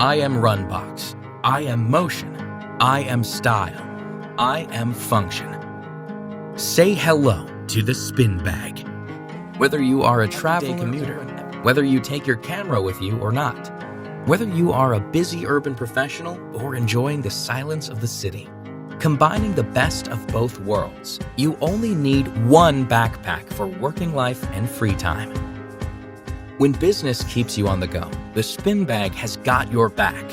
I am Runbox. I am motion. I am style. I am function. Say hello to the Spin Bag. Whether you are a traveling commuter, whether you take your camera with you or not, whether you are a busy urban professional or enjoying the silence of the city, combining the best of both worlds, you only need one backpack for working life and free time. When business keeps you on the go, the Spin Bag has got your back.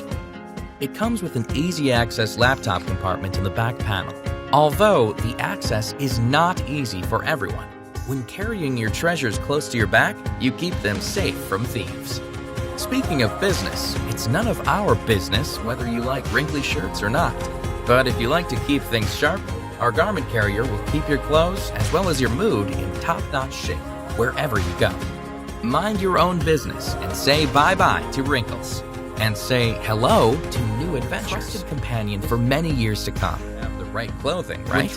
It comes with an easy-access laptop compartment in the back panel. Although the access is not easy for everyone, when carrying your treasures close to your back, you keep them safe from thieves. Speaking of business, it's none of our business whether you like wrinkly shirts or not. But if you like to keep things sharp, our garment carrier will keep your clothes as well as your mood in top-notch shape wherever you go. Mind your own business and say bye-bye to wrinkles. And say hello to new adventures. Trusted companion for many years to come. Have the right clothing, right?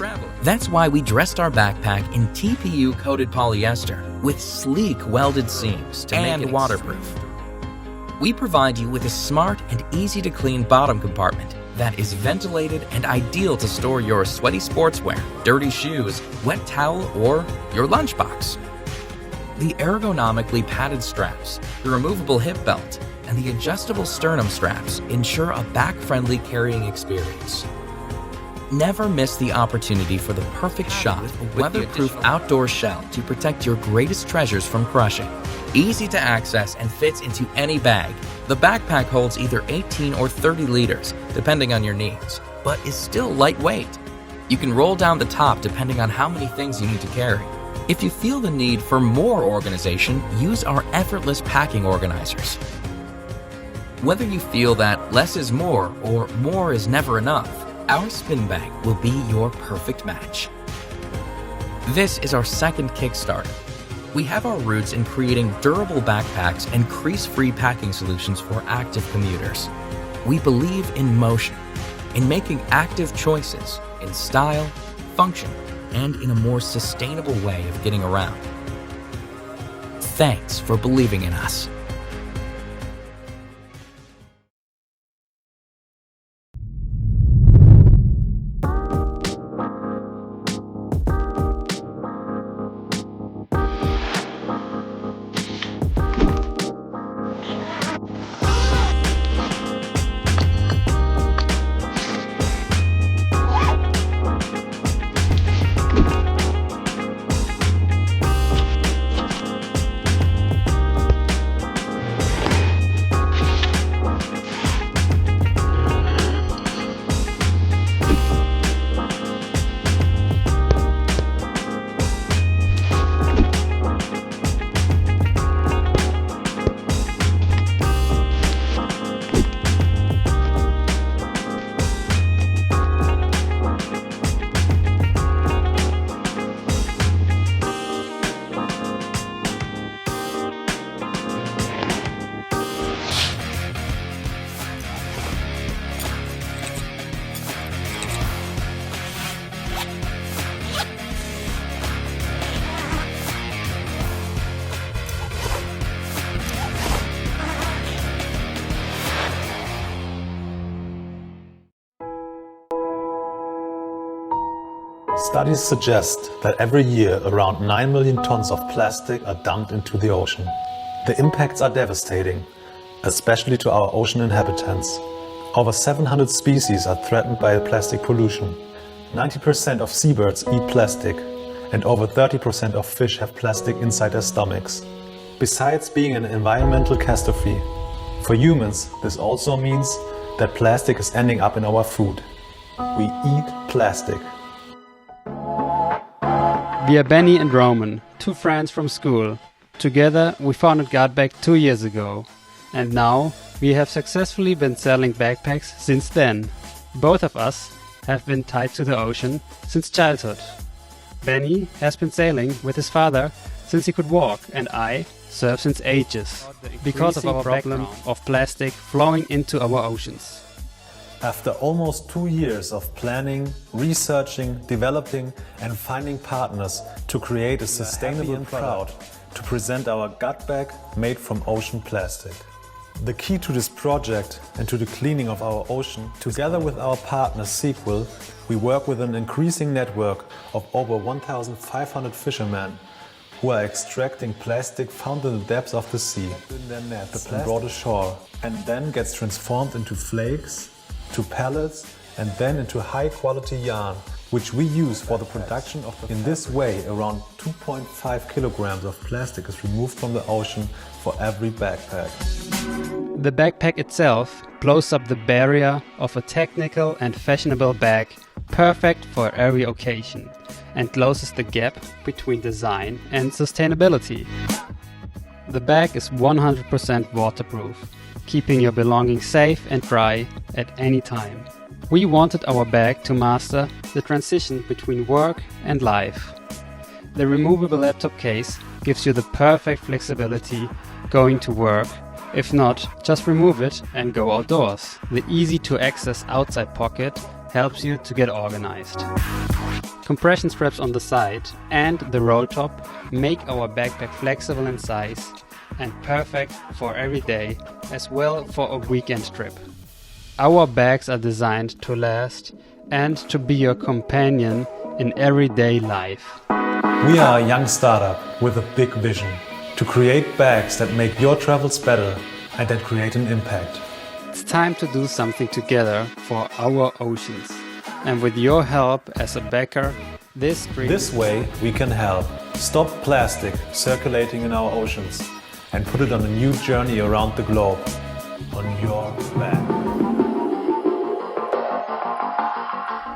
That's why we dressed our backpack in TPU-coated polyester with sleek welded seams to make it waterproof. We provide you with a smart and easy-to-clean bottom compartment that is ventilated and ideal to store your sweaty sportswear, dirty shoes, wet towel, or your lunchbox. The ergonomically padded straps, the removable hip belt, and the adjustable sternum straps ensure a back-friendly carrying experience. Never miss the opportunity for the perfect shot, a weatherproof outdoor shell to protect your greatest treasures from crushing. Easy to access and fits into any bag. The backpack holds either 18 or 30 liters, depending on your needs, but is still lightweight. You can roll down the top depending on how many things you need to carry. If you feel the need for more organization, use our effortless packing organizers. Whether you feel that less is more or more is never enough, our Spin Bag will be your perfect match. This is our second Kickstarter. We have our roots in creating durable backpacks and crease-free packing solutions for active commuters. We believe in motion, in making active choices, in style, function, and in a more sustainable way of getting around. Thanks for believing in us. Studies suggest that every year around 9 million tons of plastic are dumped into the ocean. The impacts are devastating, especially to our ocean inhabitants. Over 700 species are threatened by plastic pollution. 90% of seabirds eat plastic, and over 30% of fish have plastic inside their stomachs. Besides being an environmental catastrophe, for humans this also means that plastic is ending up in our food. We eat plastic. We are Benny and Roman, two friends from school. Together we founded BACKPACK 2 years ago, and now we have successfully been selling backpacks since then. Both of us have been tied to the ocean since childhood. Benny has been sailing with his father since he could walk, and I surf since ages, because of our problem of plastic flowing into our oceans. After almost 2 years of planning, researching, developing and finding partners to create a sustainable and proud to present our BACKPACK made from ocean plastic. The key to this project and to the cleaning of our ocean, together with our partner Sequel, we work with an increasing network of over 1,500 fishermen who are extracting plastic found in the depths of the sea in their nets and brought ashore, and then gets transformed into flakes, to pellets, and then into high-quality yarn, which we use for the production of the. In this way, around 2.5 kilograms of plastic is removed from the ocean for every backpack. The backpack itself blows up the barrier of a technical and fashionable bag, perfect for every occasion, and closes the gap between design and sustainability. The bag is 100% waterproof, keeping your belongings safe and dry at any time. We wanted our bag to master the transition between work and life. The removable laptop case gives you the perfect flexibility going to work. If not, just remove it and go outdoors. The easy to access outside pocket helps you to get organized. Compression straps on the side and the roll top make our backpack flexible in size and perfect for every day, as well for a weekend trip. Our bags are designed to last and to be your companion in everyday life. We are a young startup with a big vision to create bags that make your travels better and that create an impact. It's time to do something together for our oceans. And with your help as a backer, this way we can help stop plastic circulating in our oceans and put it on a new journey around the globe on your bag.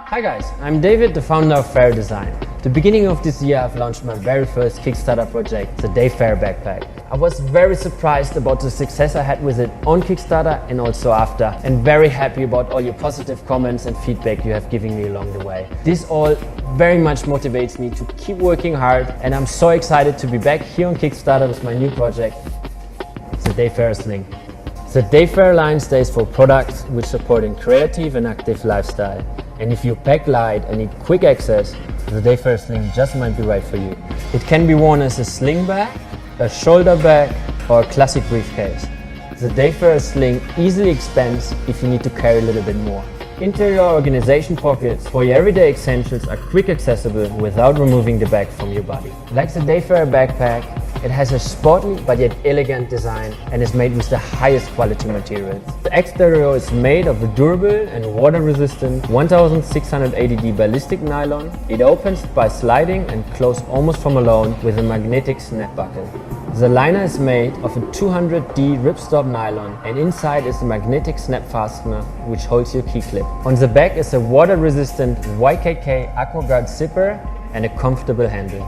Hi guys, I'm David, the founder of Fair Design. At the beginning of this year, I've launched my very first Kickstarter project, the DAYFARER backpack. I was very surprised about the success I had with it on Kickstarter and also after, and very happy about all your positive comments and feedback you have given me along the way. This all very much motivates me to keep working hard, and I'm so excited to be back here on Kickstarter with my new project, the DAYFARER Sling. The DAYFARER line stands for products which support a creative and active lifestyle. And if you pack light and need quick access, the DAYFARER Sling just might be right for you. It can be worn as a sling bag, a shoulder bag, or a classic briefcase. The DAYFARER Sling easily expands if you need to carry a little bit more. Interior organization pockets for your everyday essentials are quick accessible without removing the bag from your body. Like the DAYFARER backpack, it has a sporty but yet elegant design and is made with the highest quality materials. The exterior is made of a durable and water-resistant 1680D ballistic nylon. It opens by sliding and closes almost from alone with a magnetic snap buckle. The liner is made of a 200D ripstop nylon, and inside is a magnetic snap fastener which holds your key clip. On the back is a water-resistant YKK AquaGuard zipper and a comfortable handle.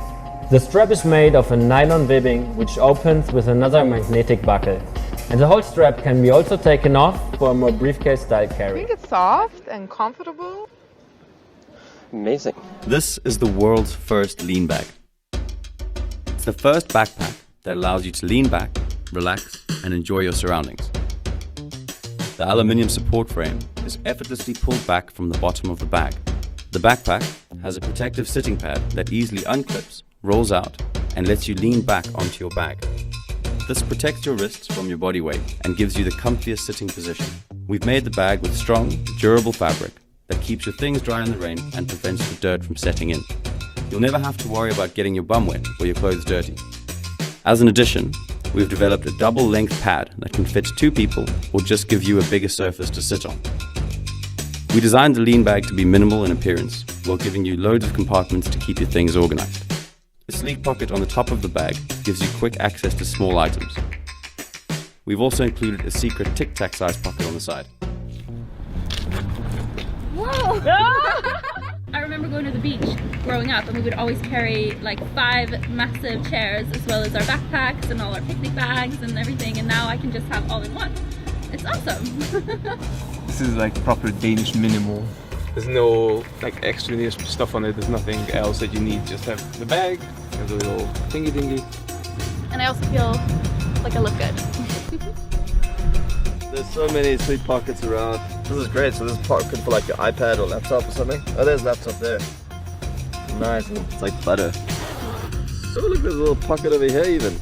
The strap is made of a nylon webbing which opens with another magnetic buckle. And the whole strap can be also taken off for a more briefcase style carry. I think it's soft and comfortable. Amazing. This is the world's first lean bag. It's the first backpack that allows you to lean back, relax, and enjoy your surroundings. The aluminium support frame is effortlessly pulled back from the bottom of the bag. The backpack has a protective sitting pad that easily unclips, rolls out, and lets you lean back onto your bag. This protects your wrists from your body weight and gives you the comfiest sitting position. We've made the bag with strong, durable fabric that keeps your things dry in the rain and prevents the dirt from setting in. You'll never have to worry about getting your bum wet or your clothes dirty. As an addition, we've developed a double-length pad that can fit 2 people or just give you a bigger surface to sit on. We designed the lean bag to be minimal in appearance while giving you loads of compartments to keep your things organized. The sleek pocket on the top of the bag gives you quick access to small items. We've also included a secret Tic Tac size pocket on the side. Whoa! I remember going to the beach growing up, and we would always carry like 5 massive chairs as well as our backpacks and all our picnic bags and everything, and now I can just have all in one. It's awesome! This is like proper Danish minimal. There's no like extra stuff on it, there's nothing else that you need. Just have the bag, have a little thingy dingy. And I also feel like I look good. There's so many sweet pockets around. This is great, so this pocket for like your iPad or laptop or something. Oh, there's a laptop there. Nice, it's like butter. So look, there's a little pocket over here even.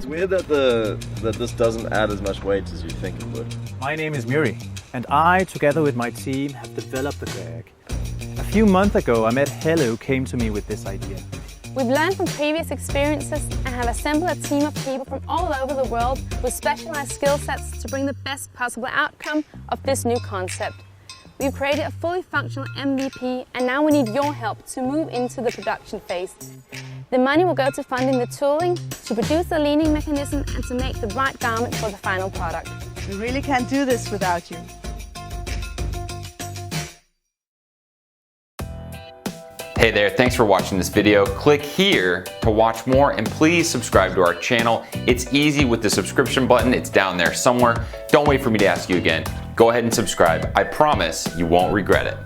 It's weird that this doesn't add as much weight as you think it would. My name is Muri, and I, together with my team, have developed the bag. A few months ago, I met Helle, who came to me with this idea. We've learned from previous experiences and have assembled a team of people from all over the world with specialized skill sets to bring the best possible outcome of this new concept. We've created a fully functional MVP, and now we need your help to move into the production phase. The money will go to funding the tooling, to produce the leaning mechanism, and to make the right garment for the final product. We really can't do this without you. Hey there, thanks for watching this video. Click here to watch more, and please subscribe to our channel. It's easy with the subscription button. It's down there somewhere. Don't wait for me to ask you again. Go ahead and subscribe. I promise you won't regret it.